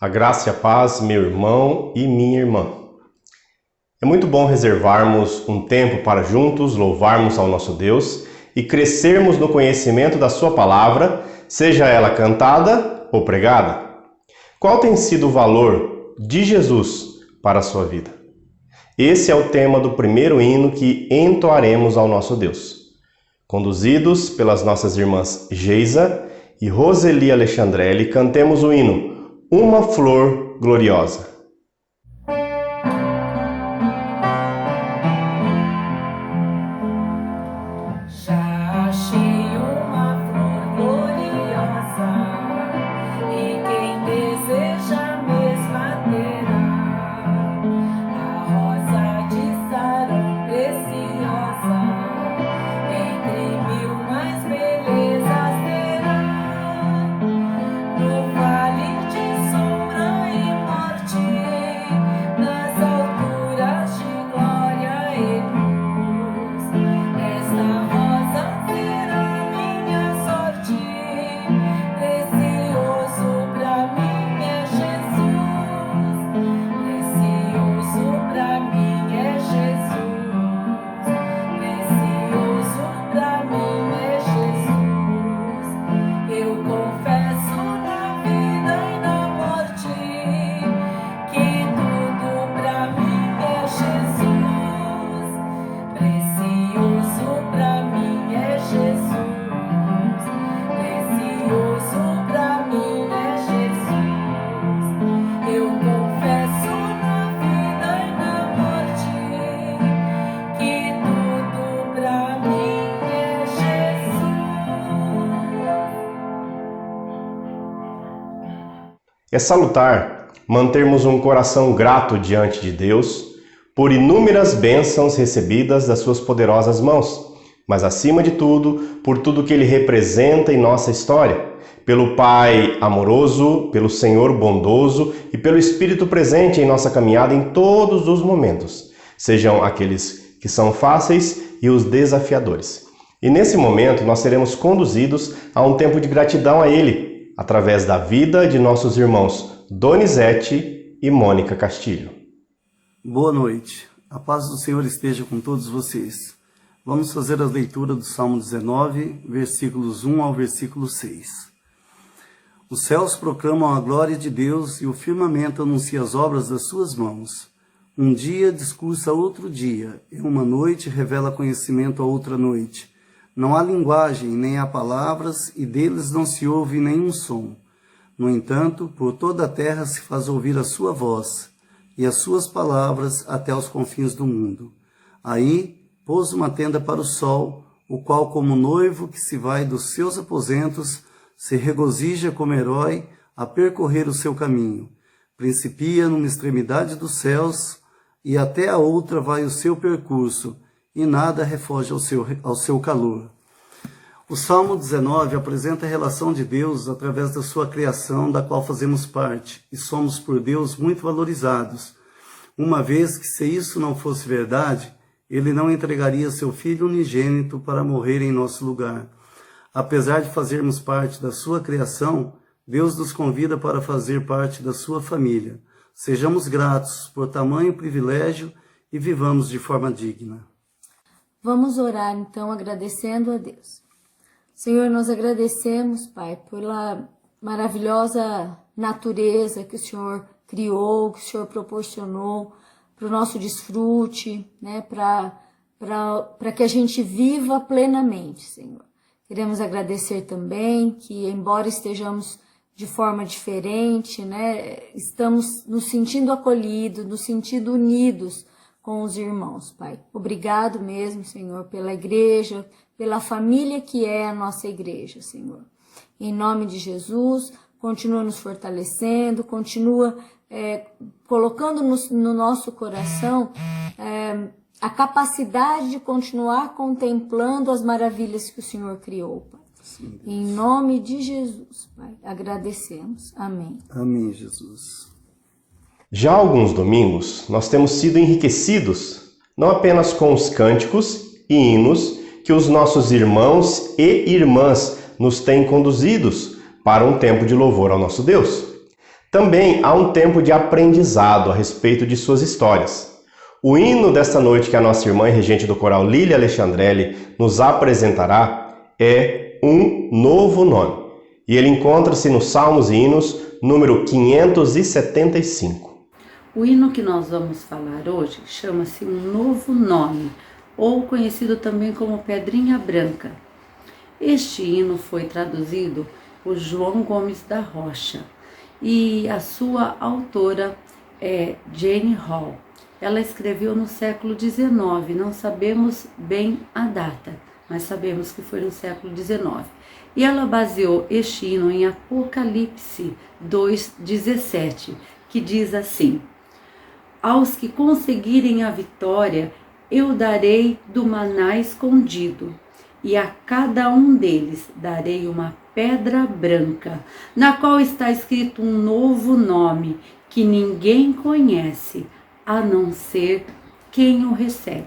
A graça e a paz, meu irmão e minha irmã. É muito bom reservarmos um tempo para juntos louvarmos ao nosso Deus e crescermos no conhecimento da sua palavra, seja ela cantada ou pregada. Qual tem sido o valor de Jesus para a sua vida? Esse é o tema do primeiro hino que entoaremos ao nosso Deus. Conduzidos pelas nossas irmãs Geisa e Roseli Alexandrelli, cantemos o hino Uma Flor Gloriosa. Já achei uma flor gloriosa e quem deseja mesmo a terá. A rosa de Sarão preciosa, entre mil mais belezas terá. No vale de sombra e morte, nas alturas de glória e luz, esta rosa será minha sorte. Precioso pra mim é Jesus, precioso pra mim é Jesus, precioso pra mim é Jesus. Eu confesso na vida e na morte que tudo pra mim é Jesus, precioso pra mim é Jesus, precioso pra mim é Jesus. Eu confesso na vida e na morte que tudo pra mim é Jesus. É salutar mantermos um coração grato diante de Deus por inúmeras bênçãos recebidas das suas poderosas mãos, mas acima de tudo, por tudo que Ele representa em nossa história, pelo Pai amoroso, pelo Senhor bondoso e pelo Espírito presente em nossa caminhada em todos os momentos, sejam aqueles que são fáceis e os desafiadores. E nesse momento nós seremos conduzidos a um tempo de gratidão a Ele, através da vida de nossos irmãos Donizete e Mônica Castilho. Boa noite. A paz do Senhor esteja com todos vocês. Vamos fazer a leitura do Salmo 19, versículos 1 ao versículo 6. Os céus proclamam a glória de Deus e o firmamento anuncia as obras das suas mãos. Um dia discursa outro dia, e uma noite revela conhecimento a outra noite. Não há linguagem, nem há palavras, e deles não se ouve nenhum som. No entanto, por toda a terra se faz ouvir a sua voz, e as suas palavras até os confins do mundo. Aí pôs uma tenda para o sol, o qual, como noivo que se vai dos seus aposentos, se regozija como herói a percorrer o seu caminho. Principia numa extremidade dos céus, e até a outra vai o seu percurso, e nada refoge ao seu calor. O Salmo 19 apresenta a relação de Deus através da sua criação, da qual fazemos parte, e somos por Deus muito valorizados, uma vez que, se isso não fosse verdade, Ele não entregaria seu Filho unigênito para morrer em nosso lugar. Apesar de fazermos parte da sua criação, Deus nos convida para fazer parte da sua família. Sejamos gratos por tamanho privilégio e vivamos de forma digna. Vamos orar, então, agradecendo a Deus. Senhor, nós agradecemos, Pai, pela maravilhosa natureza que o Senhor criou, que o Senhor proporcionou para o nosso desfrute, né, para que a gente viva plenamente, Senhor. Queremos agradecer também que, embora estejamos de forma diferente, né, estamos nos sentindo acolhidos, nos sentindo unidos com os irmãos, Pai. Obrigado mesmo, Senhor, pela igreja, pela família que é a nossa igreja, Senhor. Em nome de Jesus, continua nos fortalecendo, continua colocando no nosso coração a capacidade de continuar contemplando as maravilhas que o Senhor criou, Pai. Sim, em nome de Jesus, Pai, agradecemos. Amém. Amém, Jesus. Já há alguns domingos, nós temos sido enriquecidos, não apenas com os cânticos e hinos que os nossos irmãos e irmãs nos têm conduzidos para um tempo de louvor ao nosso Deus. Também há um tempo de aprendizado a respeito de suas histórias. O hino desta noite que a nossa irmã e regente do coral Lília Alexandrelli nos apresentará é Um Novo Nome. E ele encontra-se no Salmos e Hinos, número 575. O hino que nós vamos falar hoje chama-se Um Novo Nome, ou conhecido também como Pedrinha Branca. Este hino foi traduzido por João Gomes da Rocha e a sua autora é Jane Hall. Ela escreveu no século XIX, não sabemos bem a data, mas sabemos que foi no século XIX. E ela baseou este hino em Apocalipse 2,17, que diz assim: Aos que conseguirem a vitória, eu darei do maná escondido, e a cada um deles darei uma pedra branca, na qual está escrito um novo nome, que ninguém conhece, a não ser quem o recebe.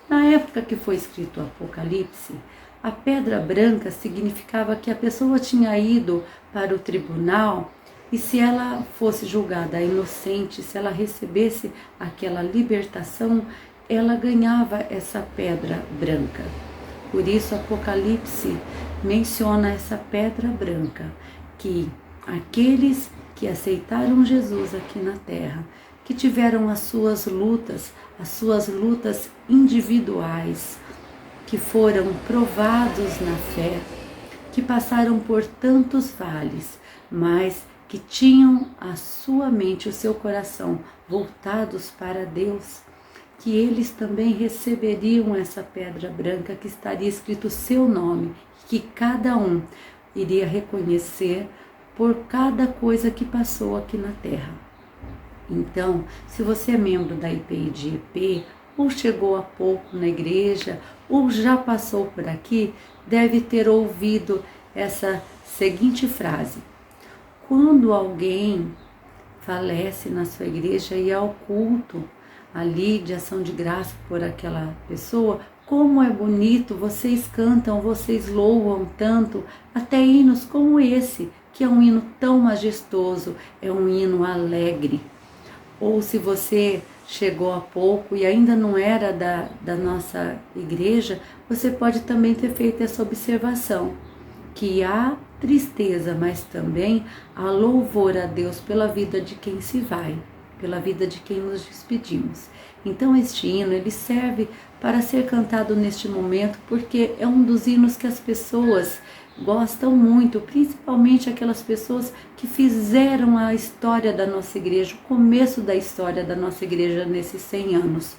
Na época que foi escrito o Apocalipse, a pedra branca significava que a pessoa tinha ido para o tribunal e se ela fosse julgada inocente, se ela recebesse aquela libertação, ela ganhava essa pedra branca. Por isso, Apocalipse menciona essa pedra branca, que aqueles que aceitaram Jesus aqui na terra, que tiveram as suas lutas individuais, que foram provados na fé, que passaram por tantos vales, mas que tinham a sua mente, o seu coração voltados para Deus, que eles também receberiam essa pedra branca que estaria escrito o seu nome, que cada um iria reconhecer por cada coisa que passou aqui na terra. Então, se você é membro da IPID-EP, ou chegou há pouco na igreja, ou já passou por aqui, deve ter ouvido essa seguinte frase: quando alguém falece na sua igreja e ao culto ali de ação de graça por aquela pessoa, como é bonito, vocês cantam, vocês louvam tanto, até hinos como esse, que é um hino tão majestoso, é um hino alegre. Ou se você chegou há pouco e ainda não era da nossa igreja, você pode também ter feito essa observação, que há tristeza, mas também há louvor a Deus pela vida de quem se vai, pela vida de quem nos despedimos. Então este hino, ele serve para ser cantado neste momento, porque é um dos hinos que as pessoas gostam muito, principalmente aquelas pessoas que fizeram a história da nossa igreja, o começo da história da nossa igreja nesses 100 anos.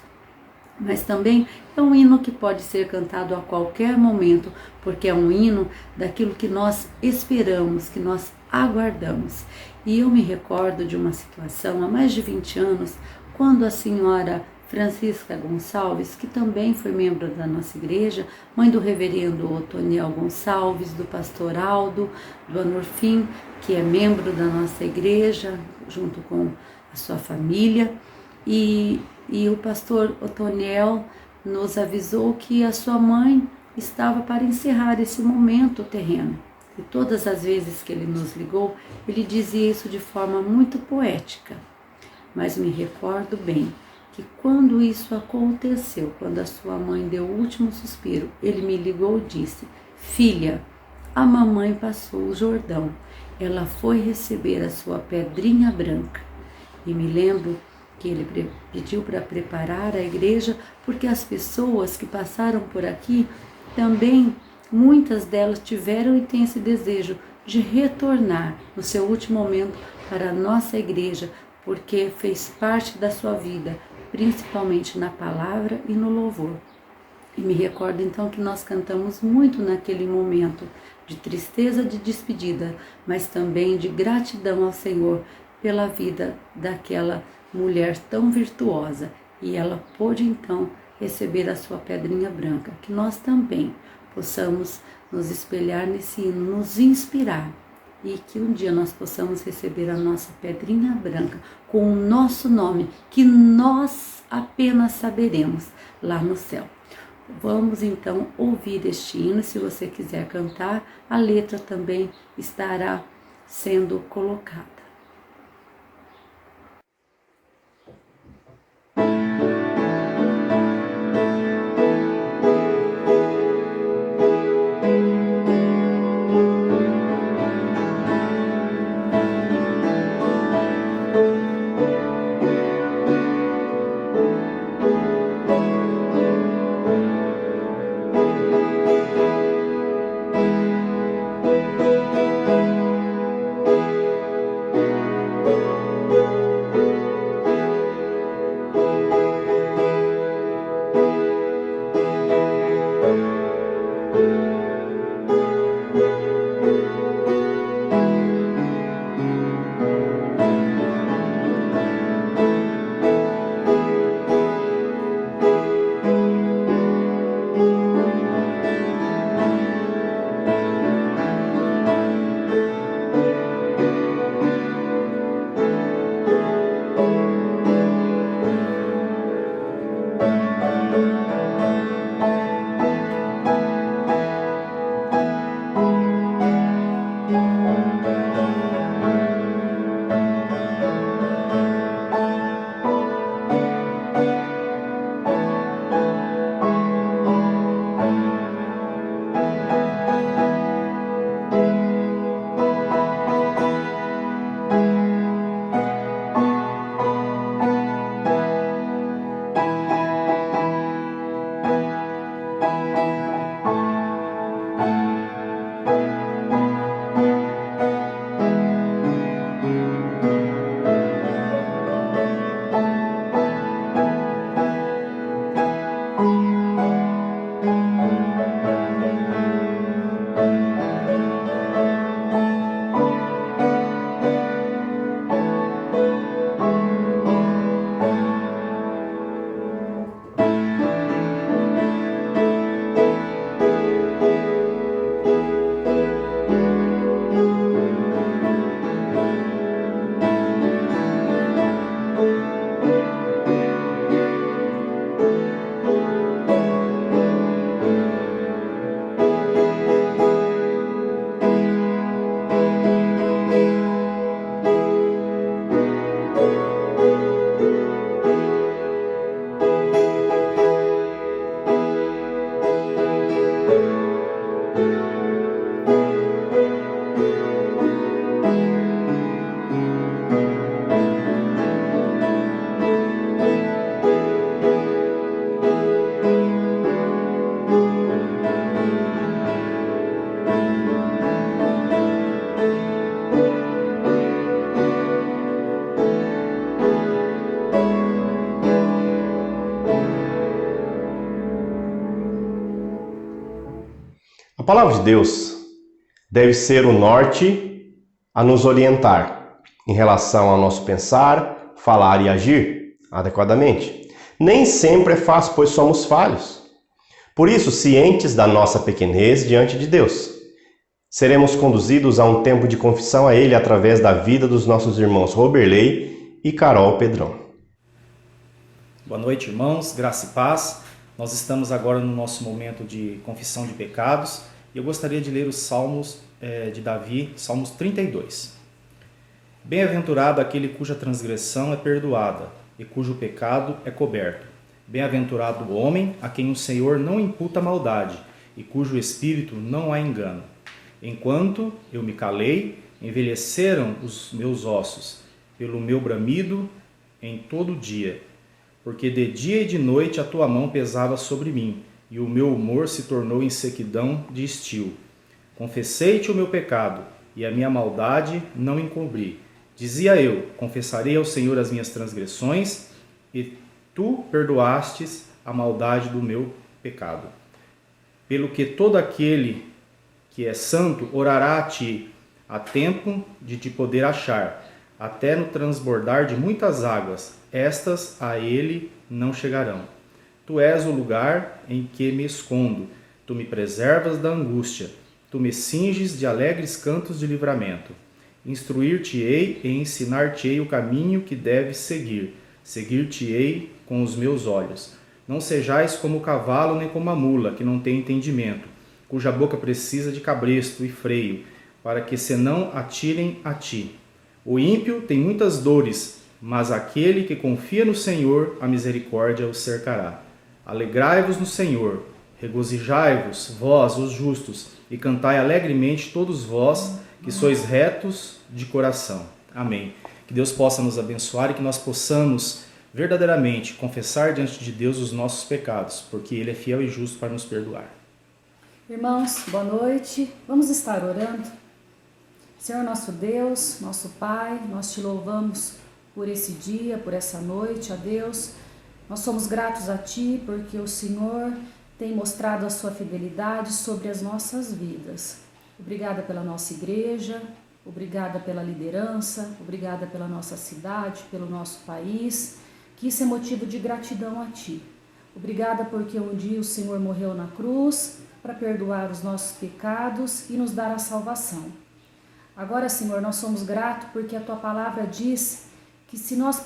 Mas também é um hino que pode ser cantado a qualquer momento, porque é um hino daquilo que nós esperamos, que nós aguardamos. E eu me recordo de uma situação há mais de 20 anos, quando a senhora Francisca Gonçalves, que também foi membro da nossa igreja, mãe do reverendo Otoniel Gonçalves, do pastor Aldo, do Anorfim, que é membro da nossa igreja, junto com a sua família, e o pastor Otoniel nos avisou que a sua mãe estava para encerrar esse momento terreno. E todas as vezes que ele nos ligou, ele dizia isso de forma muito poética. Mas me recordo bem que quando isso aconteceu, quando a sua mãe deu o último suspiro, ele me ligou e disse: filha, a mamãe passou o Jordão, ela foi receber a sua pedrinha branca. E me lembro que ele pediu para preparar a igreja, porque as pessoas que passaram por aqui também, muitas delas tiveram e têm esse desejo de retornar no seu último momento para a nossa igreja, porque fez parte da sua vida, principalmente na palavra e no louvor. E me recordo então que nós cantamos muito naquele momento de tristeza de despedida, mas também de gratidão ao Senhor pela vida daquela mulher tão virtuosa. E ela pôde então receber a sua pedrinha branca, que nós também possamos nos espelhar nesse hino, nos inspirar, e que um dia nós possamos receber a nossa pedrinha branca com o nosso nome, que nós apenas saberemos lá no céu. Vamos então ouvir este hino. Se você quiser cantar, a letra também estará sendo colocada. A palavra de Deus deve ser o norte a nos orientar em relação ao nosso pensar, falar e agir adequadamente. Nem sempre é fácil, pois somos falhos. Por isso, cientes da nossa pequenez diante de Deus, seremos conduzidos a um tempo de confissão a Ele através da vida dos nossos irmãos Roberley e Carol Pedrão. Boa noite, irmãos, graça e paz. Nós estamos agora no nosso momento de confissão de pecados e eu gostaria de ler os Salmos de Davi, Salmos 32. Bem-aventurado aquele cuja transgressão é perdoada e cujo pecado é coberto. Bem-aventurado o homem a quem o Senhor não imputa maldade e cujo espírito não há engano. Enquanto eu me calei, envelheceram os meus ossos, pelo meu bramido em todo dia. Porque de dia e de noite a tua mão pesava sobre mim, e o meu humor se tornou em sequidão de estio. Confessei-te o meu pecado, e a minha maldade não encobri. Dizia eu, confessarei ao Senhor as minhas transgressões, e tu perdoastes a maldade do meu pecado. Pelo que todo aquele que é santo orará a ti, a tempo de te poder achar, até no transbordar de muitas águas, estas a ele não chegarão. Tu és o lugar em que me escondo, tu me preservas da angústia, tu me cinges de alegres cantos de livramento. Instruir-te-ei e ensinar-te-ei o caminho que deves seguir, seguir-te-ei com os meus olhos. Não sejais como o cavalo nem como a mula, que não tem entendimento, cuja boca precisa de cabresto e freio, para que se não atirem a ti. O ímpio tem muitas dores, mas aquele que confia no Senhor, a misericórdia o cercará. Alegrai-vos no Senhor, regozijai-vos, vós, os justos, e cantai alegremente todos vós, que sois retos de coração. Amém. Que Deus possa nos abençoar e que nós possamos verdadeiramente confessar diante de Deus os nossos pecados, porque Ele é fiel e justo para nos perdoar. Irmãos, boa noite. Vamos estar orando. Senhor nosso Deus, nosso Pai, nós te louvamos por esse dia, por essa noite, ó Deus. Nós somos gratos a Ti porque o Senhor tem mostrado a sua fidelidade sobre as nossas vidas. Obrigada pela nossa igreja, obrigada pela liderança, obrigada pela nossa cidade, pelo nosso país, que isso é motivo de gratidão a Ti. Obrigada porque um dia o Senhor morreu na cruz para perdoar os nossos pecados e nos dar a salvação. Agora, Senhor, nós somos gratos porque a Tua palavra diz que se nós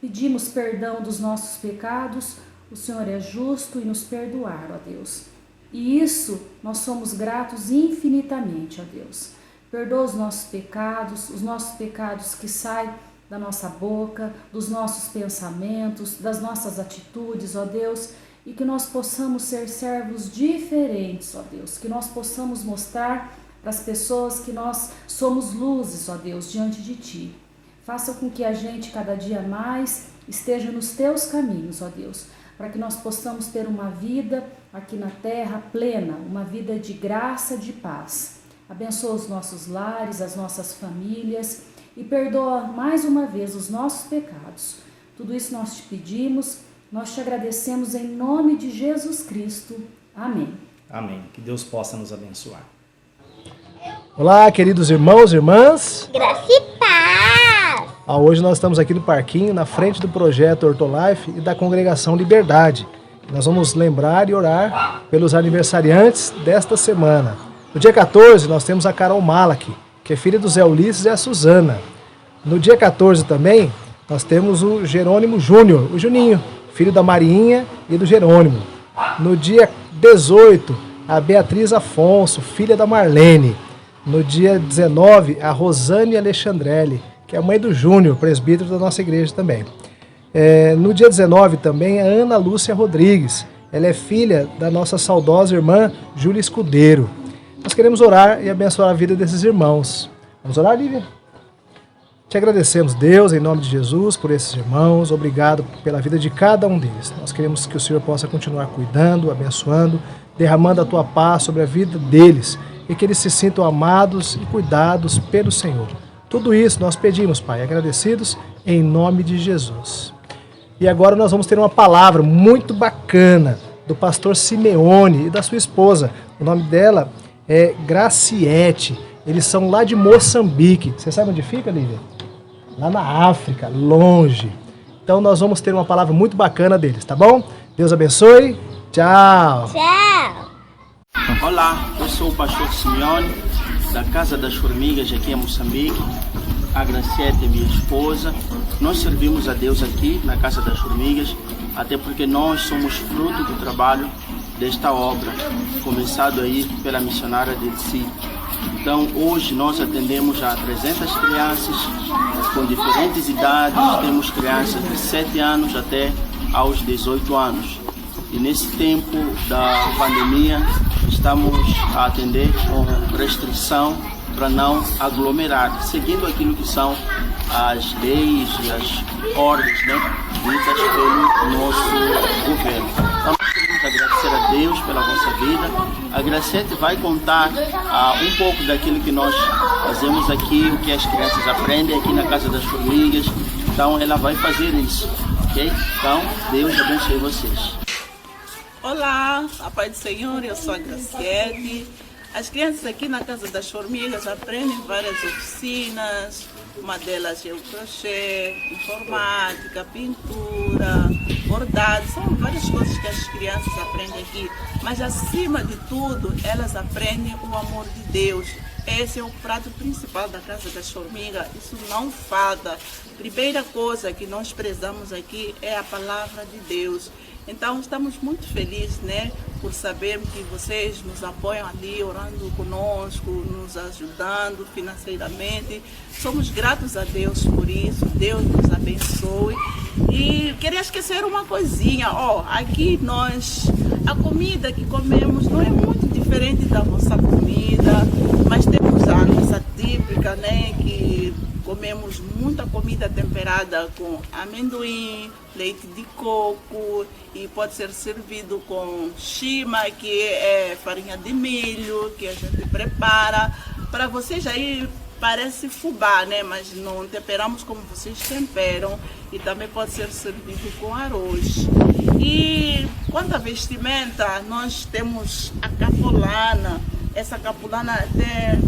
pedimos perdão dos nossos pecados, o Senhor é justo e nos perdoar, ó Deus. E isso nós somos gratos infinitamente, ó Deus. Perdoa os nossos pecados que saem da nossa boca, dos nossos pensamentos, das nossas atitudes, ó Deus, e que nós possamos ser servos diferentes, ó Deus, que nós possamos mostrar para as pessoas que nós somos luzes, ó Deus, diante de Ti. Faça com que a gente cada dia mais esteja nos Teus caminhos, ó Deus, para que nós possamos ter uma vida aqui na terra plena, uma vida de graça, de paz. Abençoa os nossos lares, as nossas famílias e perdoa mais uma vez os nossos pecados. Tudo isso nós te pedimos, nós te agradecemos em nome de Jesus Cristo. Amém. Amém. Que Deus possa nos abençoar. Olá, queridos irmãos e irmãs. Graça e paz! Hoje nós estamos aqui no parquinho, na frente do projeto Ortolife e da Congregação Liberdade. Nós vamos lembrar e orar pelos aniversariantes desta semana. No dia 14, nós temos a Carol Malak, que é filha do Zé Ulisses e a Suzana. No dia 14 também, nós temos o Jerônimo Júnior, o Juninho, filho da Marinha e do Jerônimo. No dia 18, a Beatriz Afonso, filha da Marlene. No dia 19, a Rosane Alexandrelli, que é a mãe do Júnior, presbítero da nossa igreja também. No dia 19 também, a Ana Lúcia Rodrigues. Ela é filha da nossa saudosa irmã Júlia Escudeiro. Nós queremos orar e abençoar a vida desses irmãos. Vamos orar, Lívia? Te agradecemos, Deus, em nome de Jesus, por esses irmãos. Obrigado pela vida de cada um deles. Nós queremos que o Senhor possa continuar cuidando, abençoando, derramando a Tua paz sobre a vida deles e que eles se sintam amados e cuidados pelo Senhor. Tudo isso nós pedimos, Pai, agradecidos em nome de Jesus. E agora nós vamos ter uma palavra muito bacana do pastor Simeone e da sua esposa. O nome dela Graciete. Eles são lá de Moçambique. Você sabe onde fica, Lívia? Lá na África, longe. Então nós vamos ter uma palavra muito bacana deles, tá bom? Deus abençoe. Tchau. Tchau. Olá, eu sou o pastor Simeone, da Casa das Formigas, aqui em Moçambique. A Graciete é minha esposa. Nós servimos a Deus aqui na Casa das Formigas, até porque nós somos fruto do trabalho desta obra, começado aí pela missionária Delcy. Então, hoje nós atendemos a 300 crianças com diferentes idades. Temos crianças de 7 anos até aos 18 anos. E nesse tempo da pandemia, estamos a atender com restrição para não aglomerar, seguindo aquilo que são as leis e as ordens, né, ditas pelo nosso governo. Então, nós queremos agradecer a Deus pela vossa vida. A Graciete vai contar um pouco daquilo que nós fazemos aqui, o que as crianças aprendem aqui na Casa das Formigas. Então, ela vai fazer isso, ok? Então, Deus abençoe vocês. Olá, a paz do Senhor, eu sou a Graciete. As crianças aqui na Casa das Formigas aprendem várias oficinas, uma delas é o crochê, informática, pintura, bordado, são várias coisas que as crianças aprendem aqui, mas acima de tudo elas aprendem o amor de Deus. Esse é o prato principal da Casa das Formigas, isso não falta. Primeira coisa que nós prezamos aqui é a palavra de Deus. Então estamos muito felizes, né, por saber que vocês nos apoiam ali, orando conosco, nos ajudando financeiramente. Somos gratos a Deus por isso, Deus nos abençoe. E queria esquecer uma coisinha, aqui a comida que comemos não é muito diferente da nossa comida, mas temos a nossa típica, né, que comemos muita comida temperada com amendoim, leite de coco e pode ser servido com shima, que é farinha de milho que a gente prepara. Para vocês aí parece fubá, né? Mas não temperamos como vocês temperam e também pode ser servido com arroz. E quanto à vestimenta, nós temos a capulana. Essa capulana tem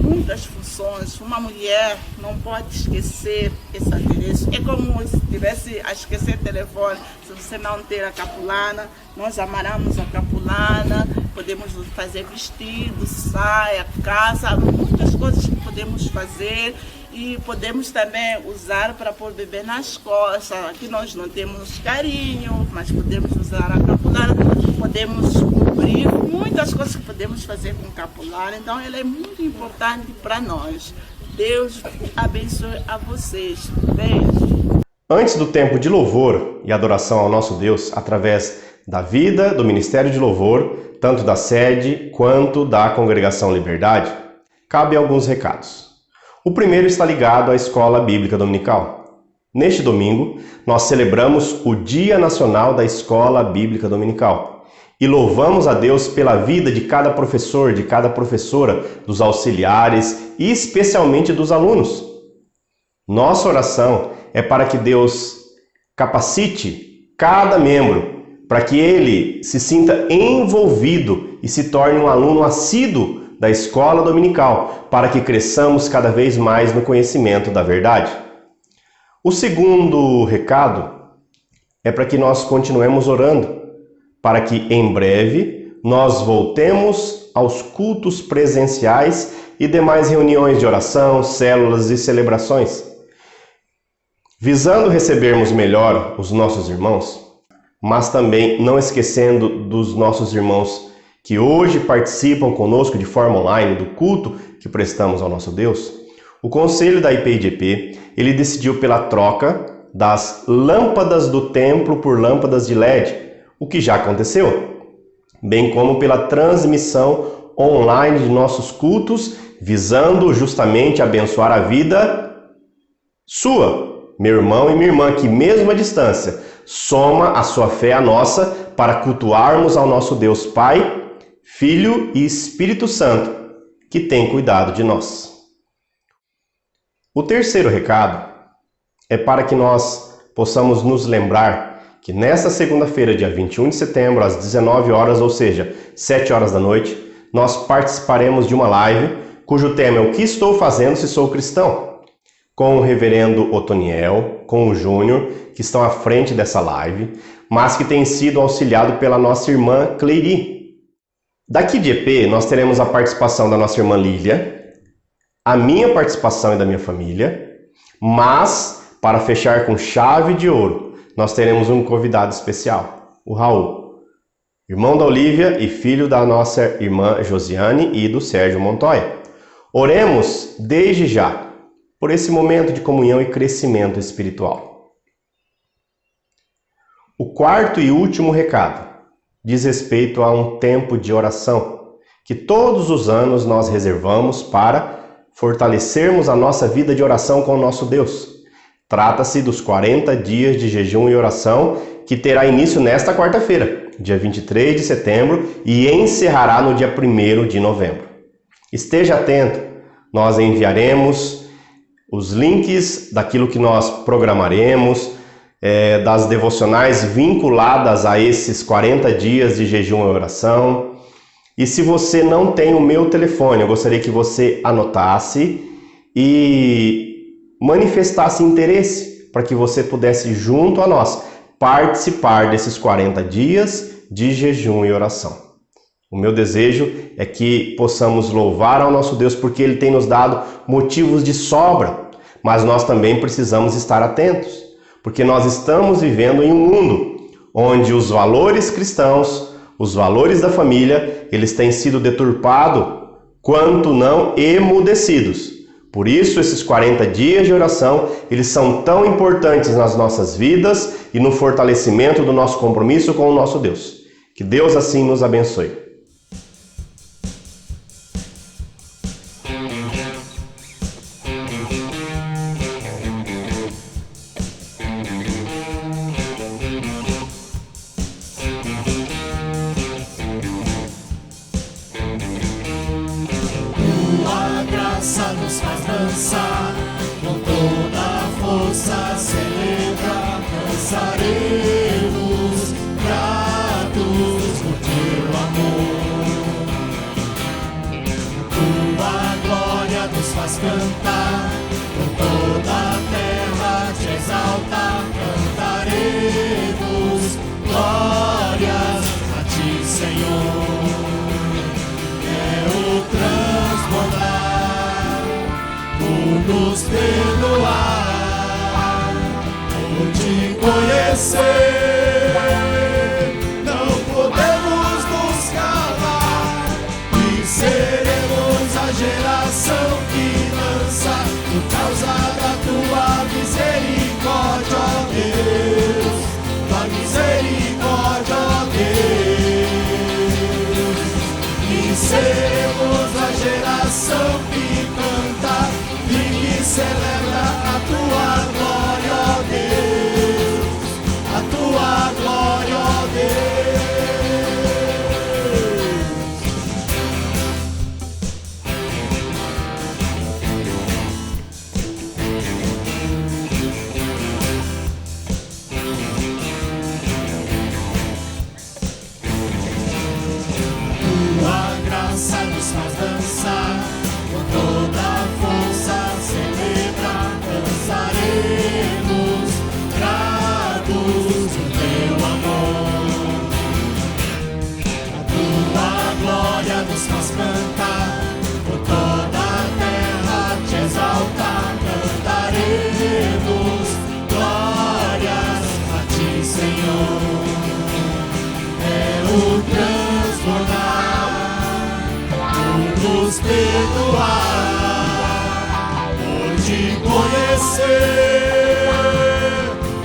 muitas funções. Uma mulher não pode esquecer esse adereço. É como se tivesse a esquecer o telefone. Se você não ter a capulana, nós amarramos a capulana, podemos fazer vestido, saia, calça, muitas coisas que podemos fazer. E podemos também usar para pôr bebê nas costas. Aqui nós não temos carinho, mas podemos usar a capulana, podemos cobrir muitas coisas que podemos fazer com capulana. Então ela é muito importante para nós. Deus abençoe a vocês. Beijo. Antes do tempo de louvor e adoração ao nosso Deus, através da vida do Ministério de Louvor, tanto da sede quanto da Congregação Liberdade, cabe alguns recados. O primeiro está ligado à Escola Bíblica Dominical. Neste domingo, nós celebramos o Dia Nacional da Escola Bíblica Dominical e louvamos a Deus pela vida de cada professor, de cada professora, dos auxiliares e especialmente dos alunos. Nossa oração é para que Deus capacite cada membro, para que ele se sinta envolvido e se torne um aluno assíduo da escola dominical, para que cresçamos cada vez mais no conhecimento da verdade. O segundo recado é para que nós continuemos orando, para que em breve nós voltemos aos cultos presenciais e demais reuniões de oração, células e celebrações, visando recebermos melhor os nossos irmãos, mas também não esquecendo dos nossos irmãos que hoje participam conosco de forma online do culto que prestamos ao nosso Deus. O conselho da IPIGP, ele decidiu pela troca das lâmpadas do templo por lâmpadas de LED, o que já aconteceu, bem como pela transmissão online de nossos cultos, visando justamente abençoar a vida sua, meu irmão e minha irmã, que mesmo à distância, soma a sua fé à nossa para cultuarmos ao nosso Deus Pai, Filho e Espírito Santo, que tem cuidado de nós. O terceiro recado é para que nós possamos nos lembrar que nesta segunda-feira, dia 21 de setembro, às 19 horas, ou seja, 7 horas da noite, nós participaremos de uma live cujo tema é o que estou fazendo se sou cristão, com o reverendo Otoniel, com o Júnior, que estão à frente dessa live, mas que tem sido auxiliado pela nossa irmã Cleiri. Daqui de EP, nós teremos a participação da nossa irmã Lília, a minha participação e da minha família, mas, para fechar com chave de ouro, nós teremos um convidado especial, o Raul, irmão da Olívia e filho da nossa irmã Josiane e do Sérgio Montoya. Oremos desde já por esse momento de comunhão e crescimento espiritual. O quarto e último recado diz respeito a um tempo de oração que todos os anos nós reservamos para fortalecermos a nossa vida de oração com o nosso Deus. Trata-se dos 40 dias de jejum e oração que terá início nesta quarta-feira, dia 23 de setembro, e encerrará no dia 1º de novembro. Esteja atento, nós enviaremos os links daquilo que nós programaremos, das devocionais vinculadas a esses 40 dias de jejum e oração. E se você não tem o meu telefone, eu gostaria que você anotasse e manifestasse interesse para que você pudesse, junto a nós, participar desses 40 dias de jejum e oração. O meu desejo é que possamos louvar ao nosso Deus porque Ele tem nos dado motivos de sobra, mas nós também precisamos estar atentos, porque nós estamos vivendo em um mundo onde os valores cristãos, os valores da família, eles têm sido deturpados, quanto não emudecidos. Por isso, esses 40 dias de oração, eles são tão importantes nas nossas vidas e no fortalecimento do nosso compromisso com o nosso Deus. Que Deus assim nos abençoe. Nos perdoar, por te conhecer, não podemos nos calar e seremos a geração que dança por causa da tua misericórdia, ó Deus, tua misericórdia, ó Deus, e seremos a geração que canta e que celebra a tua glória, ó Deus, a tua glória, ó Deus. Tua graça nos faz dançar com toda a força, celebra, dançaremos, gratos do teu amor. A tua glória nos faz cantar, por toda a terra te exaltar, cantaremos, glórias a ti, Senhor. É o transbordar, nos perdoar, por te conhecer,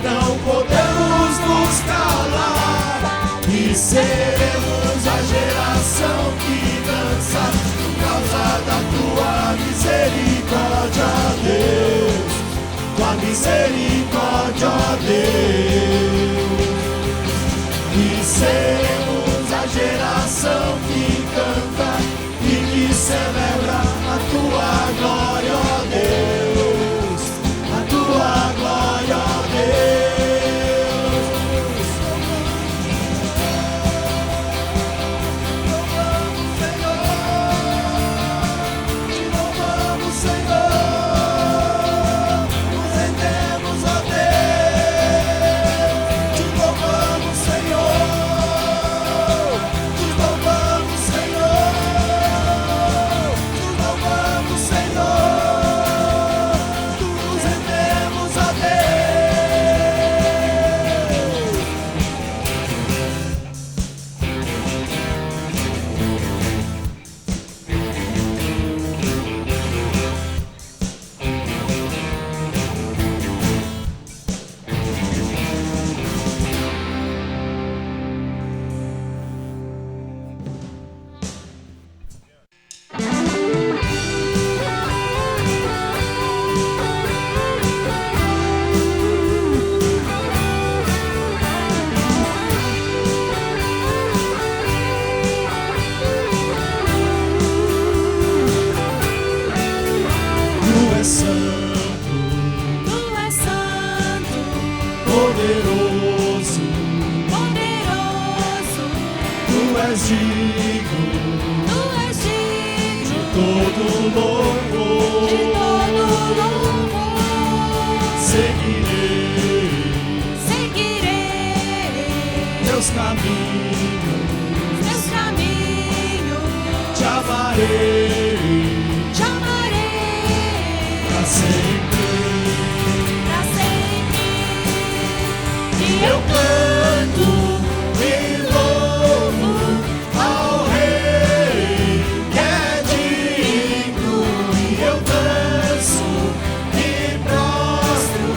não podemos nos calar e seremos a geração que dança por causa da tua misericórdia, Deus, tua misericórdia, Deus, e seremos a geração que canta e que celebra a tua glória, ó Deus, a tua glória, ó Deus. Senhor, és digno de todo louvor. Seguirei teus caminhos, te amarei pra sempre. E eu canto e louvo ao Rei que é digno, e eu danço e prostro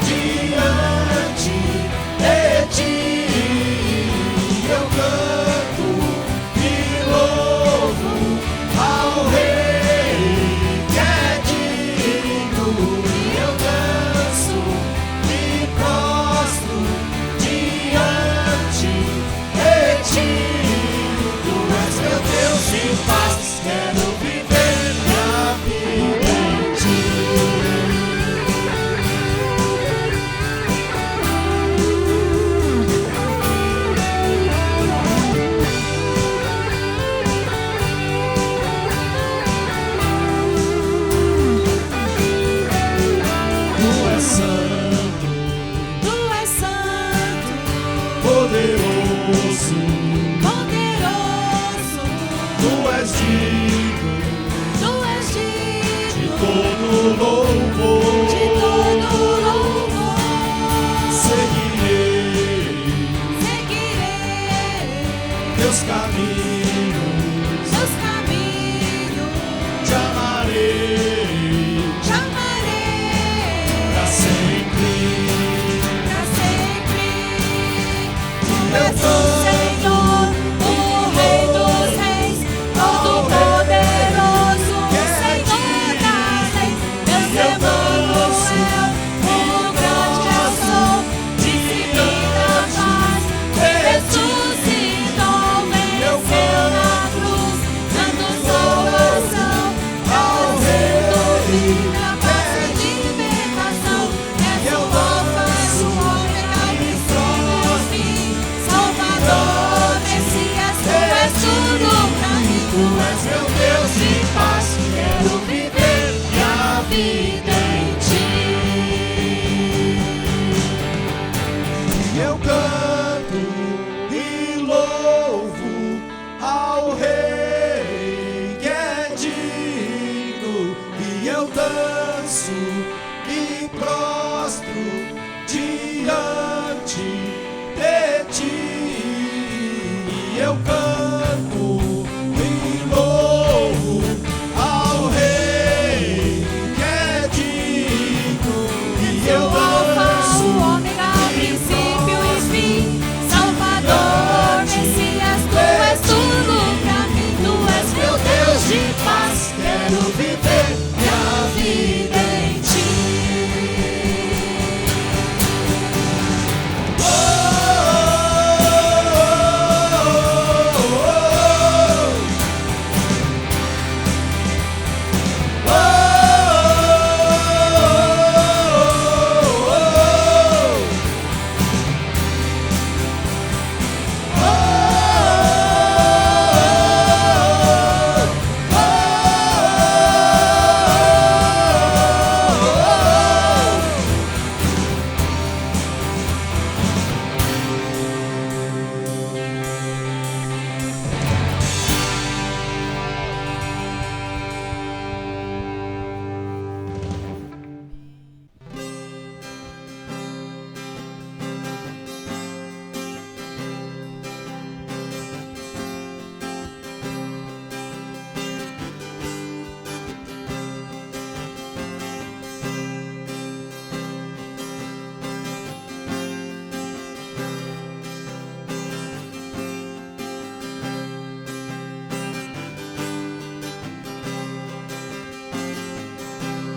diante de ti. Eu canto e louvo ao Rei que é digno, e eu danço e prostro diante de ti. Tu és meu Deus de paz, quero viver minha vida em ti. Tu és santo, poderoso. Tu és digno de todo louvor. Seguirei teus caminhos, te amarei pra sempre. Eu Senhor, o Rei dos Reis, Todo-Poderoso, Senhor das Leis, Deus Emmanuel, o grande eu sou, divina paz, ressuscitou, venceu na cruz, dando salvação, trazendo vida, paz e libertação. És o Alfa, és o Ômega, o princípio e o fim, Salvador, Messias, tu és tudo pra mim. Tu és meu Deus de paz, quero viver minha vida em ti. Eu canto e louvo ao Rei que é digno, e eu danço e prostro diante de ti. Eu canto e louvo ao Rei que é digno, e eu O Alfa, danço o Ômega, o princípio e o fim, Salvador, Messias, tu és tudo pra mim. Tu és meu Deus de paz, quero viver minha vida em ti. Oh, oh, oh,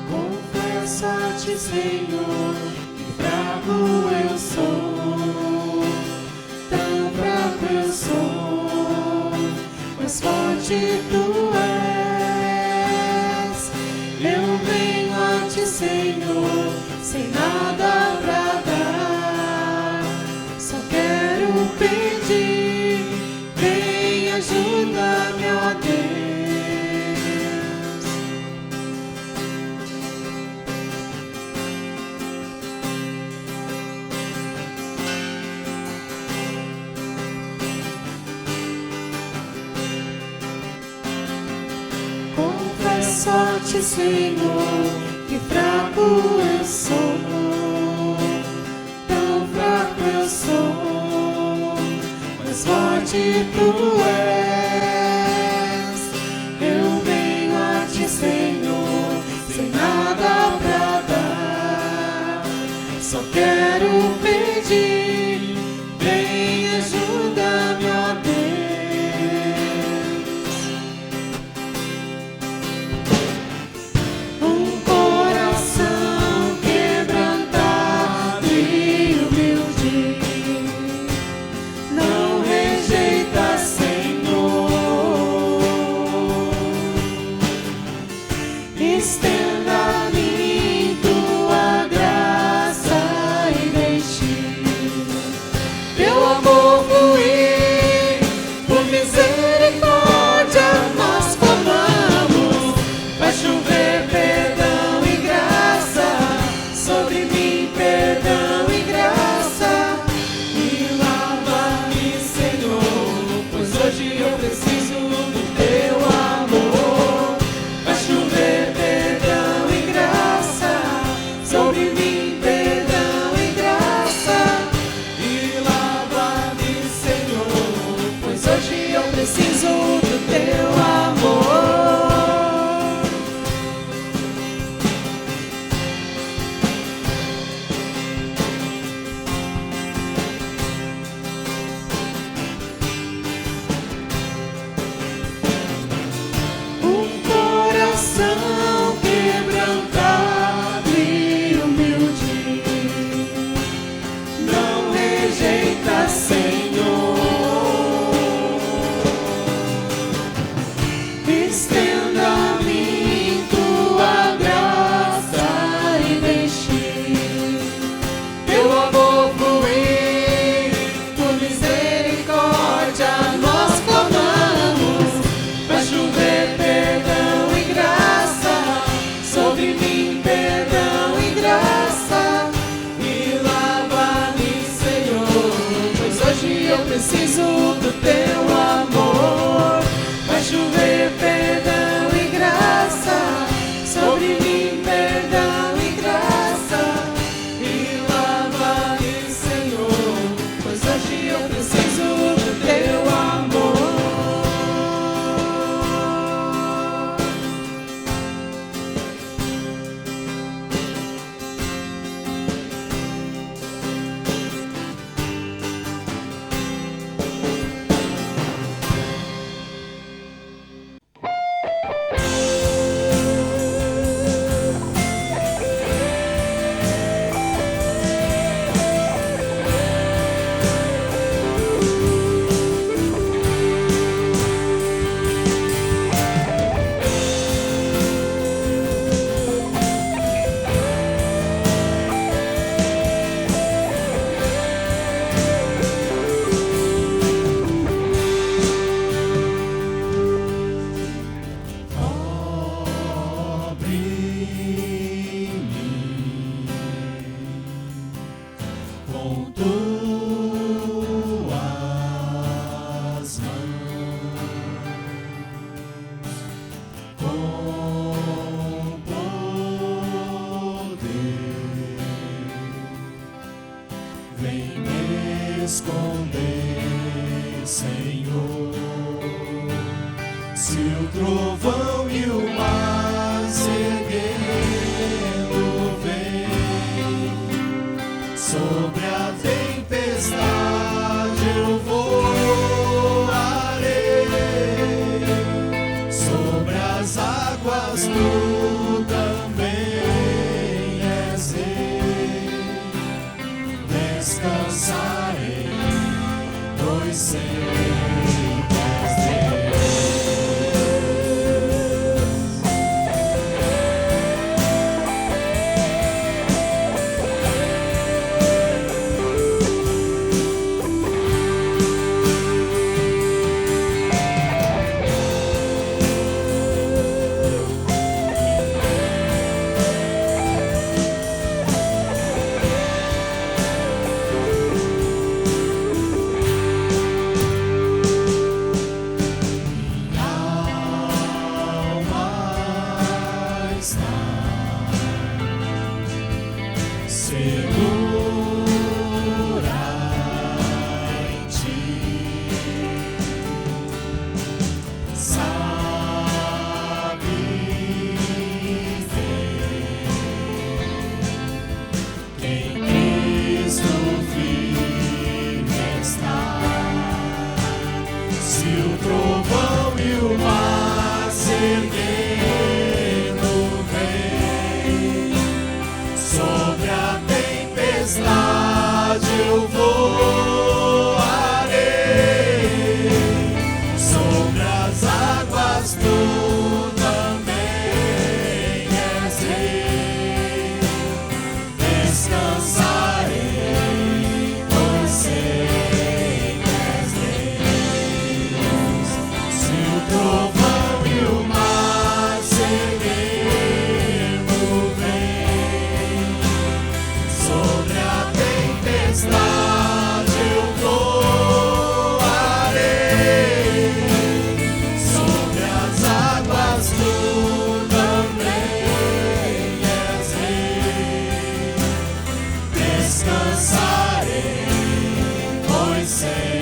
confesso-te, Senhor, que fraco eu sou, tão fraco eu sou, mas forte tu és. Eu venho a ti, Senhor, sem nada pra dar, só quero pedir, vem peço a ti, Senhor, que fraco eu sou, tão fraco eu sou, mas forte tu és. Eu venho a ti, Senhor, sem nada pra dar, só quero pedir, vem ajuda-me, ó Deus. Um coração quebrantado e humilde, não rejeita, Senhor. Estenda-me tua graça e deixe teu amor fluir. Por misericórdia nós clamamos, vai chover perdão e graça sobre mim, perdão e graça. E lava-me, Senhor, pois hoje eu preciso do teu amor. Vai chover perdão e graça sobre mim, perdão e graça. E lava-me, Senhor, pois hoje eu preciso do teu amor. Um coração quebrantado e humilde, não rejeita, Senhor. Estenda-me tua graça e deixe teu amor fluir. Por misericórdia nós clamamos, vai chover perdão e graça sobre mim, perdão e graça. E lava-me, Senhor, pois hoje eu preciso do teu amor. Vai chover perdão e graça sobre mim, perdão e graça. E lava-me, Senhor, pois hoje eu preciso do teu amor. Com tuas mãos, com poder, vem me esconder, Senhor. Se o trovão e o mar seguindo vem, sobre a tempestade eu voarei, sobre as águas tu também és rei. Descansarei, pois sei que és Deus. Se o trovão e o mar se erguendo vem, sobre a tempestade eu voarei, sobre as águas tu também és rei. Descansarei, pois sei que és Deus. Se o trovão e o mar se erguendo vem, sobre a tempestade eu voarei, sobre as águas tu também és rei. Descansarei, pois sei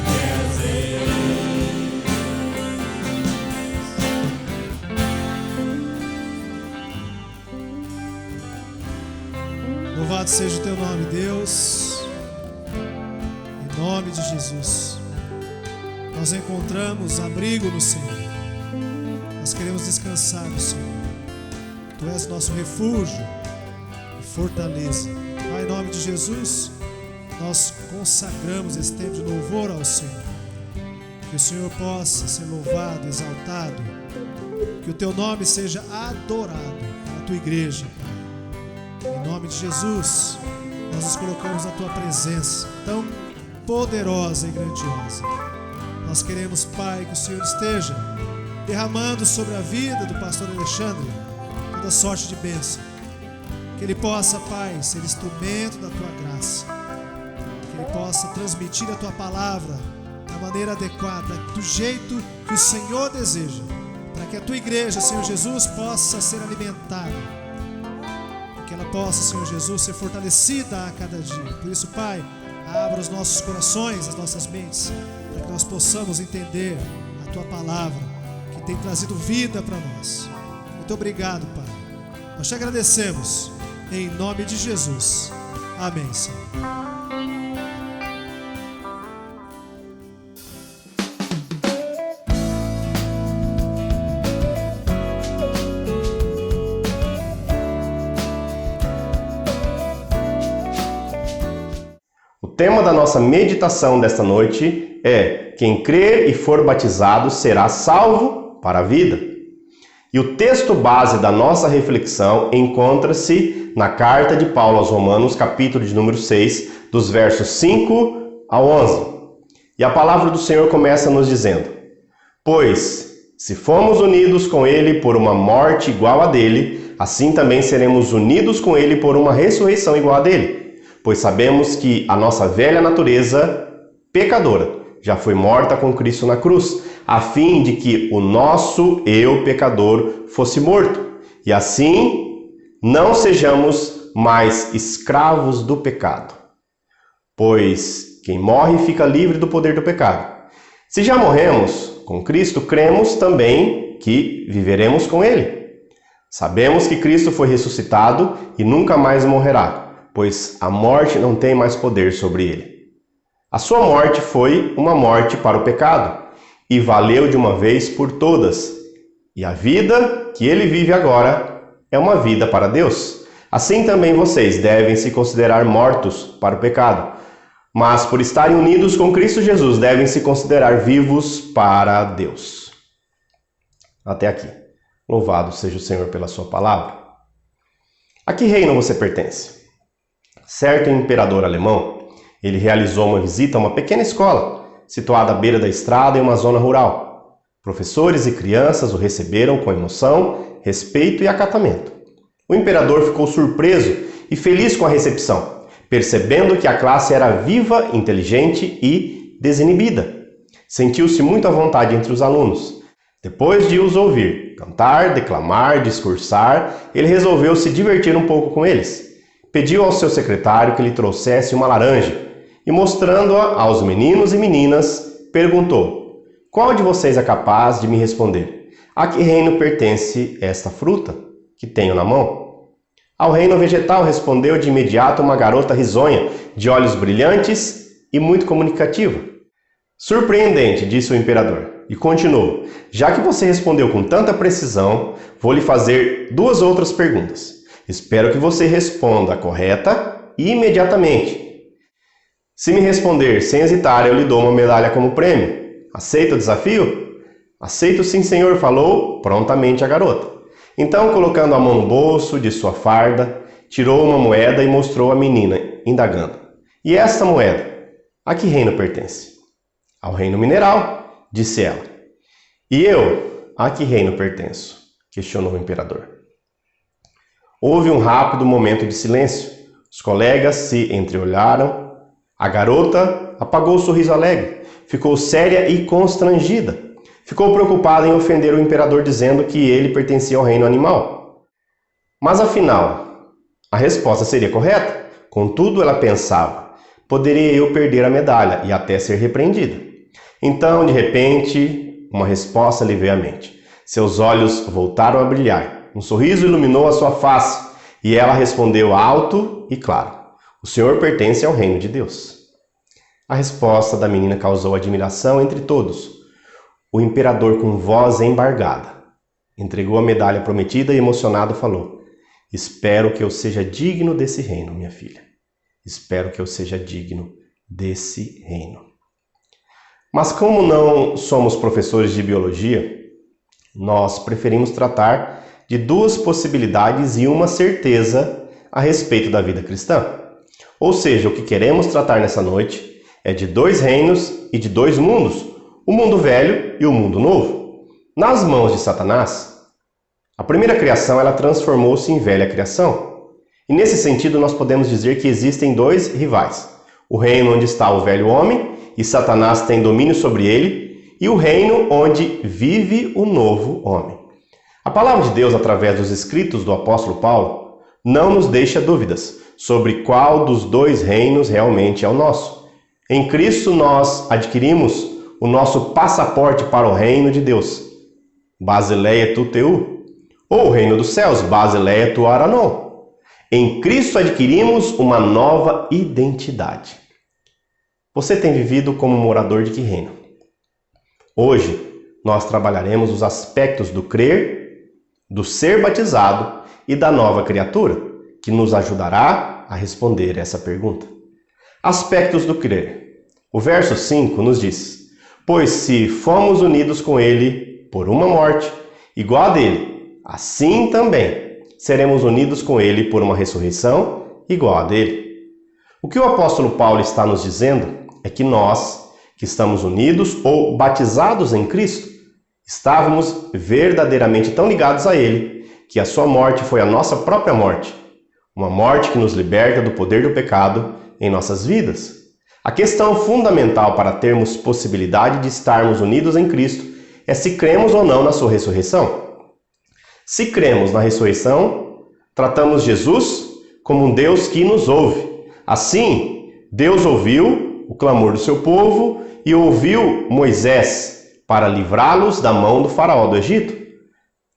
que és Louvado seja o teu nome, Deus. Em nome de Jesus, nós encontramos abrigo no Senhor. Nós queremos descansar no Senhor. Tu és nosso refúgio e fortaleza. Pai, em nome de Jesus, nós consagramos esse tempo de louvor ao Senhor. Que o Senhor possa ser louvado, exaltado. Que o teu nome seja adorado na tua igreja, Pai. Em nome de Jesus, nós nos colocamos na tua presença tão poderosa e grandiosa. Nós queremos, Pai, que o Senhor esteja derramando sobre a vida do pastor Alexandre toda sorte de bênção. Que ele possa, Pai, ser instrumento da tua graça. Que ele possa transmitir a tua palavra da maneira adequada, do jeito que o Senhor deseja, para que a tua igreja, Senhor Jesus, possa ser alimentada. Que ela possa, Senhor Jesus, ser fortalecida a cada dia. Por isso, Pai, abra os nossos corações, as nossas mentes, para que nós possamos entender a tua palavra, que tem trazido vida para nós. Muito obrigado, Pai. Nós te agradecemos, em nome de Jesus. Amém, Senhor. O tema da nossa meditação desta noite é: quem crer e for batizado será salvo para a vida. E o texto base da nossa reflexão encontra-se na carta de Paulo aos Romanos, capítulo de número 6, dos versos 5 ao 11. E a palavra do Senhor começa nos dizendo: pois, se fomos unidos com ele por uma morte igual a dele, assim também seremos unidos com ele por uma ressurreição igual a dele. Pois sabemos que a nossa velha natureza pecadora já foi morta com Cristo na cruz, a fim de que o nosso eu pecador fosse morto, e assim não sejamos mais escravos do pecado. Pois quem morre fica livre do poder do pecado. Se já morremos com Cristo, cremos também que viveremos com Ele. Sabemos que Cristo foi ressuscitado e nunca mais morrerá, pois a morte não tem mais poder sobre ele. A sua morte foi uma morte para o pecado, e valeu de uma vez por todas. E a vida que ele vive agora é uma vida para Deus. Assim também vocês devem se considerar mortos para o pecado, mas por estarem unidos com Cristo Jesus, devem se considerar vivos para Deus. Até aqui. Louvado seja o Senhor pela sua palavra. A que reino você pertence? Certo imperador alemão, ele realizou uma visita a uma pequena escola, situada à beira da estrada em uma zona rural. Professores e crianças o receberam com emoção, respeito e acatamento. O imperador ficou surpreso e feliz com a recepção, percebendo que a classe era viva, inteligente e desinibida. Sentiu-se muito à vontade entre os alunos. Depois de os ouvir cantar, declamar, discursar, ele resolveu se divertir um pouco com eles. Pediu ao seu secretário que lhe trouxesse uma laranja e, mostrando-a aos meninos e meninas, perguntou: qual de vocês é capaz de me responder? A que reino pertence esta fruta que tenho na mão? Ao reino vegetal, respondeu de imediato uma garota risonha, de olhos brilhantes e muito comunicativa. Surpreendente, disse o imperador, e continuou: já que você respondeu com tanta precisão, vou lhe fazer 2 outras perguntas. Espero que você responda a correta imediatamente. Se me responder sem hesitar, eu lhe dou uma medalha como prêmio. Aceita o desafio? Aceito sim, senhor, falou prontamente a garota. Então, colocando a mão no bolso de sua farda, tirou uma moeda e mostrou à menina, indagando: e esta moeda, a que reino pertence? Ao reino mineral, disse ela. E eu, a que reino pertenço? Questionou o imperador. Houve um rápido momento de silêncio. Os colegas se entreolharam. A garota apagou o sorriso alegre, ficou séria e constrangida. Ficou preocupada em ofender o imperador dizendo que ele pertencia ao reino animal. Mas afinal, a resposta seria correta? Contudo, ela pensava: poderia eu perder a medalha e até ser repreendida. Então, de repente, uma resposta lhe veio à mente. Seus olhos voltaram a brilhar. Um sorriso iluminou a sua face e ela respondeu alto e claro: o senhor pertence ao reino de Deus. A resposta da menina causou admiração entre todos. O imperador, com voz embargada, entregou a medalha prometida e emocionado falou: espero que eu seja digno desse reino, minha filha. Espero que eu seja digno desse reino. Mas como não somos professores de biologia, nós preferimos tratar de 2 possibilidades e uma certeza a respeito da vida cristã. Ou seja, o que queremos tratar nessa noite é de 2 reinos e de 2 mundos, o mundo velho e o mundo novo. Nas mãos de Satanás, a primeira criação ela transformou-se em velha criação. E nesse sentido nós podemos dizer que existem 2 rivais. O reino onde está o velho homem e Satanás tem domínio sobre ele, e o reino onde vive o novo homem. A palavra de Deus, através dos escritos do apóstolo Paulo, não nos deixa dúvidas sobre qual dos 2 reinos realmente é o nosso. Em Cristo nós adquirimos o nosso passaporte para o reino de Deus, Basileia tu teu, ou o reino dos céus, Basileia tu aranon. Em Cristo adquirimos uma nova identidade. Você tem vivido como morador de que reino? Hoje nós trabalharemos os aspectos do crer, do ser batizado e da nova criatura, que nos ajudará a responder essa pergunta. Aspectos do crer. O verso 5 nos diz: pois se fomos unidos com ele por uma morte igual a dele, assim também seremos unidos com ele por uma ressurreição igual a dele. O que o apóstolo Paulo está nos dizendo é que nós, que estamos unidos ou batizados em Cristo, estávamos verdadeiramente tão ligados a ele que a sua morte foi a nossa própria morte, uma morte que nos liberta do poder do pecado em nossas vidas. A questão fundamental para termos possibilidade de estarmos unidos em Cristo é se cremos ou não na sua ressurreição. Se cremos na ressurreição, tratamos Jesus como um Deus que nos ouve. Assim, Deus ouviu o clamor do seu povo e ouviu Moisés para livrá-los da mão do faraó do Egito.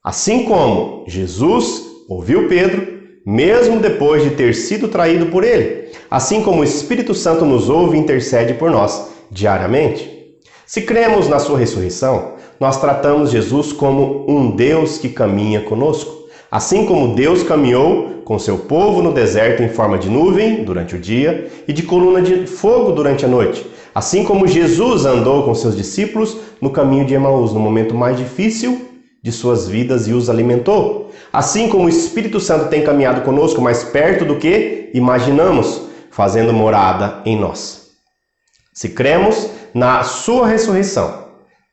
Assim como Jesus ouviu Pedro, mesmo depois de ter sido traído por ele, assim como o Espírito Santo nos ouve e intercede por nós diariamente. Se cremos na sua ressurreição, nós tratamos Jesus como um Deus que caminha conosco, assim como Deus caminhou com seu povo no deserto em forma de nuvem durante o dia e de coluna de fogo durante a noite, assim como Jesus andou com seus discípulos no caminho de Emaús no momento mais difícil de suas vidas e os alimentou. Assim como o Espírito Santo tem caminhado conosco mais perto do que imaginamos, fazendo morada em nós. Se cremos na sua ressurreição,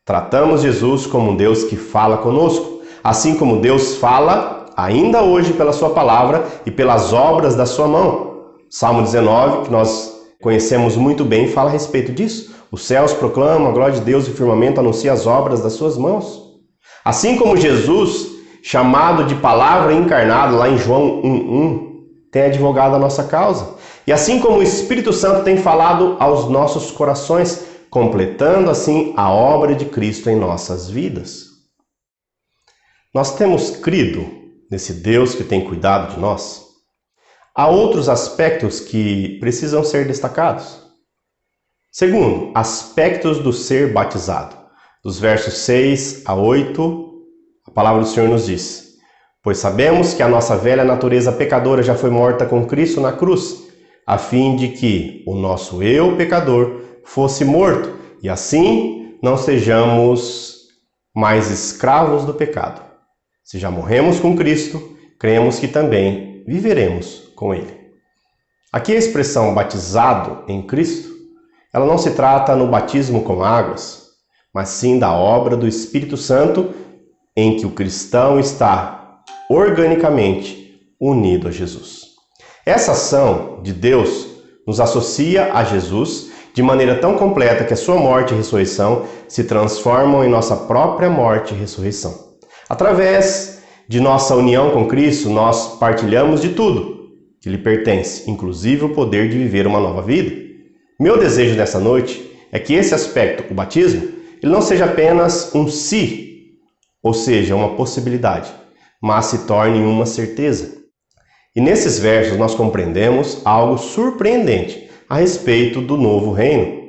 tratamos Jesus como um Deus que fala conosco, assim como Deus fala ainda hoje pela sua palavra e pelas obras da sua mão. Salmo 19, que nós conhecemos muito bem, fala a respeito disso. Os céus proclamam a glória de Deus e o firmamento anuncia as obras das suas mãos. Assim como Jesus, chamado de palavra encarnada, lá em João 1:1, tem advogado a nossa causa. E assim como o Espírito Santo tem falado aos nossos corações, completando assim a obra de Cristo em nossas vidas. Nós temos crido nesse Deus que tem cuidado de nós. Há outros aspectos que precisam ser destacados. Segundo, aspectos do ser batizado. Dos versos 6 a 8, a palavra do Senhor nos diz: pois sabemos que a nossa velha natureza pecadora já foi morta com Cristo na cruz, a fim de que o nosso eu pecador fosse morto, e assim não sejamos mais escravos do pecado. Se já morremos com Cristo, cremos que também viveremos com Ele. Aqui a expressão batizado em Cristo, ela não se trata no batismo com águas, mas sim da obra do Espírito Santo em que o cristão está organicamente unido a Jesus. Essa ação de Deus nos associa a Jesus de maneira tão completa que a sua morte e ressurreição se transformam em nossa própria morte e ressurreição. Através de nossa união com Cristo, nós partilhamos de tudo que lhe pertence, inclusive o poder de viver uma nova vida. Meu desejo nessa noite é que esse aspecto, o batismo, ele não seja apenas um se, ou seja, uma possibilidade, mas se torne uma certeza. E nesses versos nós compreendemos algo surpreendente a respeito do novo reino.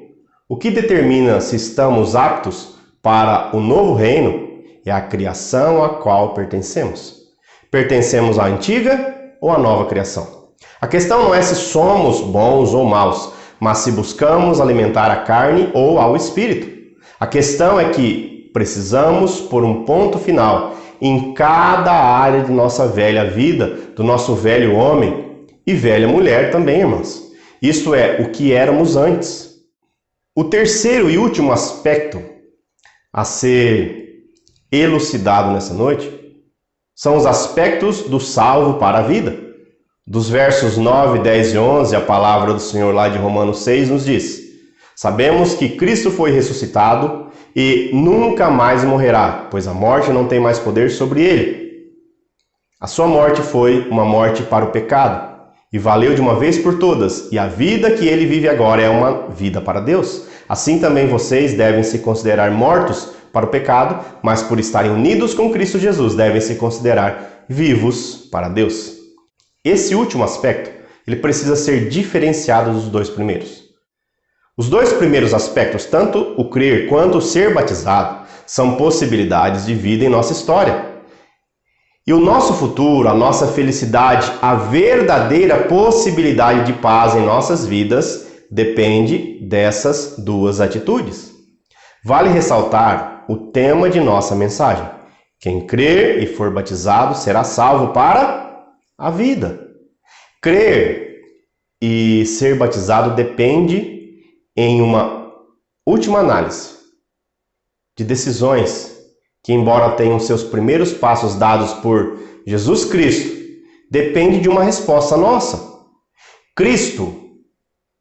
O que determina se estamos aptos para o novo reino é a criação a qual pertencemos. Pertencemos à antiga ou à nova criação? A questão não é se somos bons ou maus, mas se buscamos alimentar a carne ou ao espírito. A questão é que precisamos pôr um ponto final em cada área de nossa velha vida, do nosso velho homem e velha mulher também, irmãos. Isto é, o que éramos antes. O terceiro e último aspecto a ser elucidado nessa noite são os aspectos do salvo para a vida. Dos versos 9, 10 e 11, a palavra do Senhor lá de Romanos 6 nos diz: sabemos que Cristo foi ressuscitado e nunca mais morrerá, pois a morte não tem mais poder sobre ele. A sua morte foi uma morte para o pecado e valeu de uma vez por todas, e a vida que ele vive agora é uma vida para Deus. Assim também vocês devem se considerar mortos para o pecado, mas por estarem unidos com Cristo Jesus, devem se considerar vivos para Deus. Esse último aspecto, ele precisa ser diferenciado dos dois primeiros. Os dois primeiros aspectos, tanto o crer quanto o ser batizado, são possibilidades de vida em nossa história. E o nosso futuro, a nossa felicidade, a verdadeira possibilidade de paz em nossas vidas depende dessas duas atitudes. Vale ressaltar o tema de nossa mensagem: quem crer e for batizado será salvo para a vida. Crer e ser batizado depende, em uma última análise, de decisões que, embora tenham seus primeiros passos dados por Jesus Cristo, depende de uma resposta nossa. Cristo,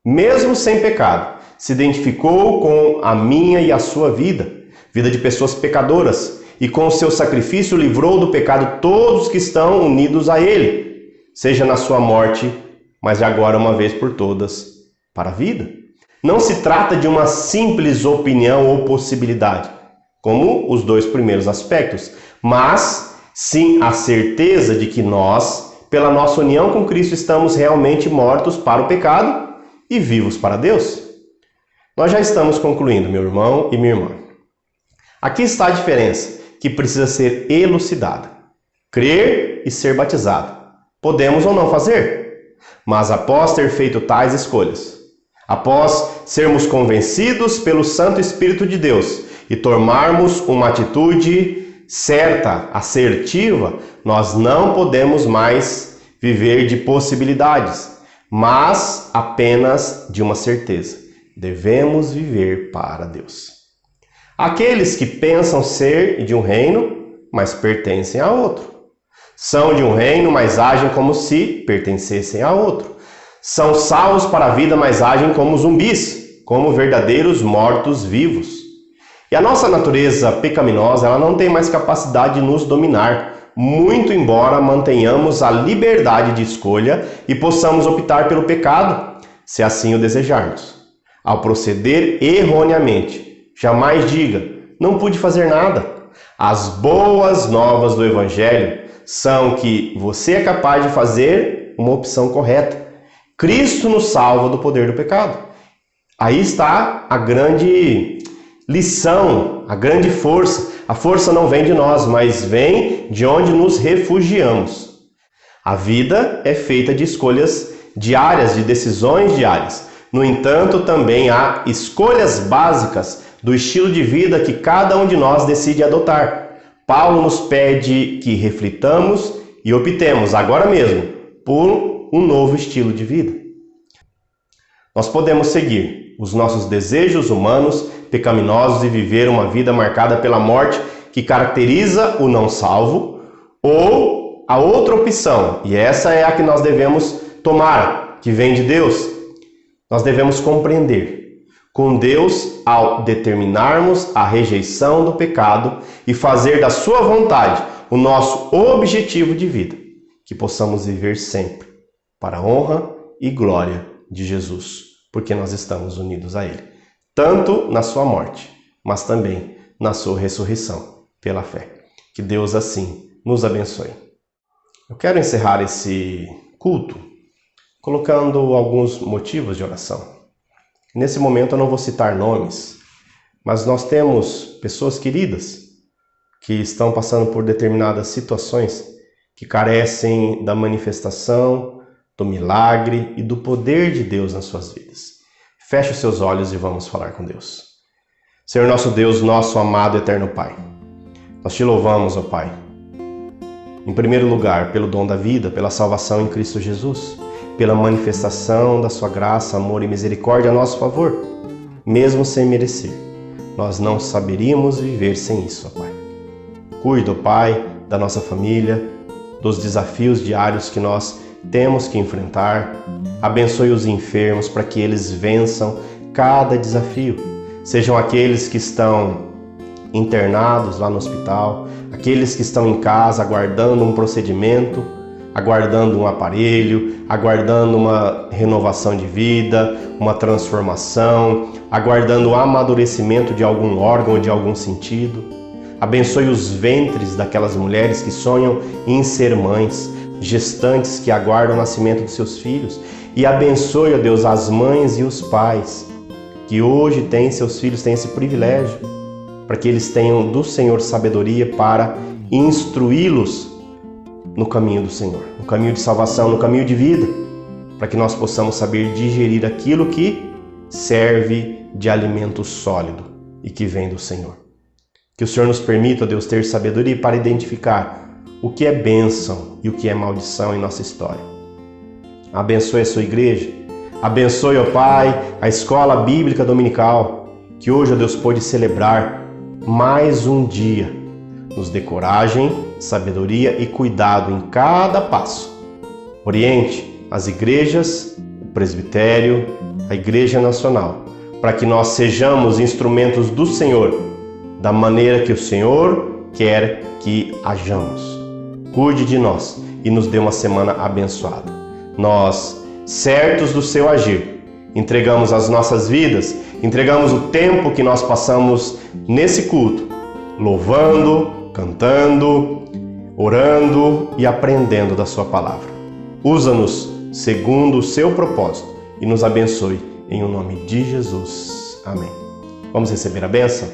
mesmo sem pecado, se identificou com a minha e a sua vida de pessoas pecadoras, e com o seu sacrifício livrou do pecado todos que estão unidos a Ele, seja na sua morte, mas de agora uma vez por todas, para a vida. Não se trata de uma simples opinião ou possibilidade, como os dois primeiros aspectos, mas sim a certeza de que nós, pela nossa união com Cristo, estamos realmente mortos para o pecado e vivos para Deus. Nós já estamos concluindo, meu irmão e minha irmã. Aqui está a diferença que precisa ser elucidada. Crer e ser batizado. Podemos ou não fazer, mas após ter feito tais escolhas, após sermos convencidos pelo Santo Espírito de Deus e tomarmos uma atitude certa, assertiva, nós não podemos mais viver de possibilidades, mas apenas de uma certeza. Devemos viver para Deus. Aqueles que pensam ser de um reino, mas pertencem a outro. São de um reino, mas agem como se pertencessem a outro. São salvos para a vida, mas agem como zumbis, como verdadeiros mortos-vivos. E a nossa natureza pecaminosa, ela não tem mais capacidade de nos dominar, muito embora mantenhamos a liberdade de escolha e possamos optar pelo pecado, se assim o desejarmos. Ao proceder erroneamente, jamais diga: não pude fazer nada. As boas novas do Evangelho são que você é capaz de fazer uma opção correta. Cristo nos salva do poder do pecado. Aí está a grande lição, a grande força. A força não vem de nós, mas vem de onde nos refugiamos. A vida é feita de escolhas diárias, de decisões diárias. No entanto, também há escolhas básicas do estilo de vida que cada um de nós decide adotar. Paulo nos pede que reflitamos e optemos agora mesmo por um novo estilo de vida. Nós podemos seguir os nossos desejos humanos pecaminosos e viver uma vida marcada pela morte que caracteriza o não salvo, ou a outra opção, e essa é a que nós devemos tomar, que vem de Deus. Nós devemos compreender com Deus ao determinarmos a rejeição do pecado e fazer da sua vontade o nosso objetivo de vida, que possamos viver sempre para a honra e glória de Jesus, porque nós estamos unidos a Ele, tanto na sua morte, mas também na sua ressurreição, pela fé. Que Deus assim nos abençoe. Eu quero encerrar esse culto colocando alguns motivos de oração. Nesse momento eu não vou citar nomes, mas nós temos pessoas queridas que estão passando por determinadas situações que carecem da manifestação, do milagre e do poder de Deus nas suas vidas. Feche os seus olhos e vamos falar com Deus. Senhor nosso Deus, nosso amado e eterno Pai, nós te louvamos, ó Pai, em primeiro lugar, pelo dom da vida, pela salvação em Cristo Jesus, pela manifestação da sua graça, amor e misericórdia a nosso favor, mesmo sem merecer. Nós não saberíamos viver sem isso, ó Pai. Cuida, ó Pai, da nossa família, dos desafios diários que nós temos que enfrentar. Abençoe os enfermos para que eles vençam cada desafio. Sejam aqueles que estão internados lá no hospital, aqueles que estão em casa aguardando um procedimento, aguardando um aparelho, aguardando uma renovação de vida, uma transformação, aguardando o amadurecimento de algum órgão ou de algum sentido. Abençoe os ventres daquelas mulheres que sonham em ser mães, gestantes que aguardam o nascimento dos seus filhos. E abençoe, ó Deus, as mães e os pais que hoje têm seus filhos, têm esse privilégio, para que eles tenham do Senhor sabedoria para instruí-los no caminho do Senhor, no caminho de salvação, no caminho de vida, para que nós possamos saber digerir aquilo que serve de alimento sólido e que vem do Senhor. Que o Senhor nos permita, ó Deus, ter sabedoria para identificar o que é bênção e o que é maldição em nossa história. Abençoe a sua igreja, abençoe, ó Pai, a escola bíblica dominical, que hoje, ó Deus, pôde celebrar mais um dia. Nos dê coragem, sabedoria e cuidado em cada passo. Oriente as igrejas, o presbitério, a Igreja Nacional, para que nós sejamos instrumentos do Senhor, da maneira que o Senhor quer que hajamos. Cuide de nós e nos dê uma semana abençoada. Nós, certos do seu agir, entregamos as nossas vidas, entregamos o tempo que nós passamos nesse culto, louvando, cantando, orando e aprendendo da sua palavra. Usa-nos segundo o seu propósito e nos abençoe em o nome de Jesus. Amém. Vamos receber a bênção?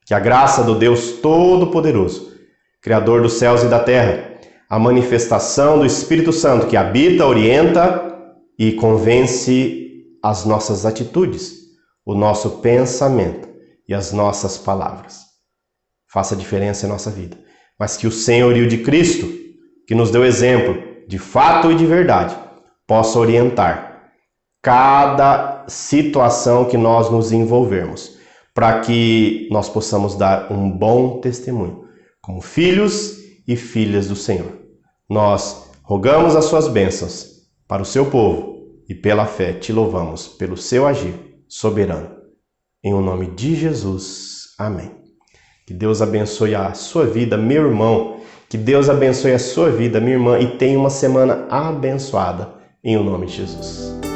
Que a graça do Deus Todo-Poderoso, Criador dos céus e da terra, a manifestação do Espírito Santo que habita, orienta e convence as nossas atitudes, o nosso pensamento e as nossas palavras, faça diferença em nossa vida. Mas que o senhorio de Cristo, que nos deu exemplo de fato e de verdade, possa orientar cada situação que nós nos envolvermos, para que nós possamos dar um bom testemunho, como filhos e filhas do Senhor. Nós rogamos as suas bênçãos para o seu povo e pela fé te louvamos pelo seu agir soberano. Em o nome de Jesus. Amém. Que Deus abençoe a sua vida, meu irmão. Que Deus abençoe a sua vida, minha irmã, e tenha uma semana abençoada. Em o nome de Jesus.